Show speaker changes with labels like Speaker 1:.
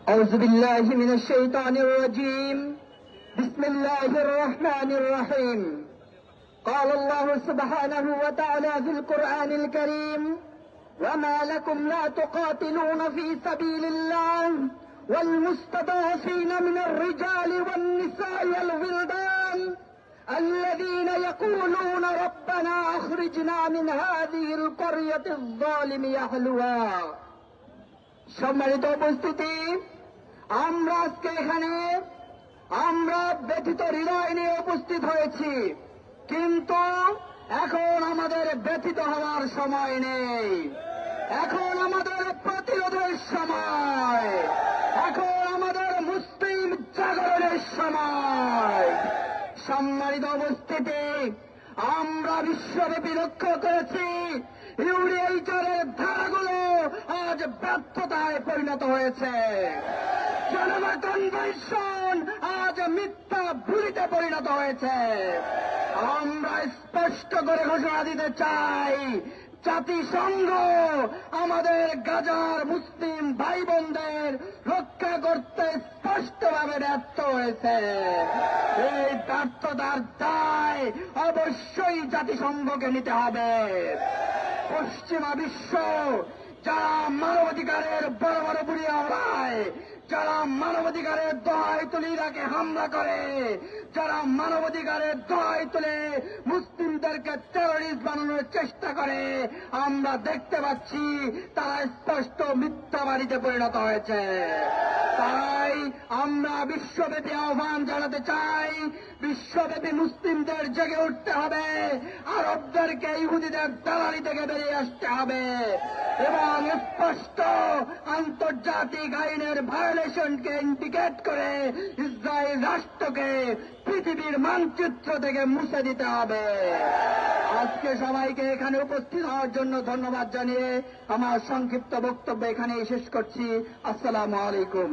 Speaker 1: أعوذ بالله من الشيطان الرجيم. بسم الله الرحمن الرحيم. قال الله سبحانه وتعالى في القرآن الكريم: وما لكم لا تقاتلون في سبيل الله والمستضعفين من الرجال والنساء والولدان الذين يقولون ربنا أخرجنا من هذه القرية الظالم أهلها. সম্মানিত উপস্থিতি, আমরা আজকে এখানে ব্যথিত হৃদয় নিয়ে উপস্থিত হয়েছি, কিন্তু এখন আমাদের ব্যথিত হওয়ার সময় নেই। এখন আমাদের প্রতিরোধের সময়, এখন আমাদের মুসলিম জাগরণের সময়। সম্মানিত উপস্থিতি, আমরা বিশ্বব্যাপী লক্ষ্য করেছি ইউডিএইচআরের ধারাগুলো আজ ব্যর্থতায় পরিণত হয়েছে। জেনেভা কনভেনশন আজ মিথ্যা ভুলিতে পরিণত হয়েছে। আমরা স্পষ্ট করে ঘোষণা দিতে চাই, জাতিসংঘ আমাদের গাজার মুসলিম ভাই বোনদের রক্ষা করতে স্পষ্টভাবে ব্যর্থ হয়েছে। এই ব্যর্থতার দায় অবশ্যই জাতিসংঘকে নিতে হবে। পশ্চিমা বিশ্ব যারা মানবাধিকারের বড় বড় বুড়িয়া ওড়ায়, যারা মানবাধিকারের দোহাই তুলে ইরাকে হামলা করে, যারা মানবাধিকারের দোহাই তুলে মুসলিমদেরকে টেররিস্ট বানানোর চেষ্টা করে, আমরা দেখতে পাচ্ছি তারা স্পষ্ট মিথ্যাবাদীতে পরিণত হয়েছে। তাই আমরা বিশ্বব্যাপী আহ্বান জানাতে চাই, বিশ্বব্যাপী মুসলিমদের জেগে উঠতে হবে, আরবদেরকে ইহুদিদের দালালি থেকে বেরিয়ে আসতে হবে এবং স্পষ্ট আন্তর্জাতিক আইনের ভায়োলেশনকে ইন্ডিকেট করে ইসরায়েল রাষ্ট্রকে পৃথিবীর মানচিত্র থেকে মুছে দিতে হবে। আজকে সবাইকে এখানে উপস্থিত হওয়ার জন্য ধন্যবাদ জানিয়ে আমার সংক্ষিপ্ত বক্তব্য এখানেই শেষ করছি। আসসালামু আলাইকুম।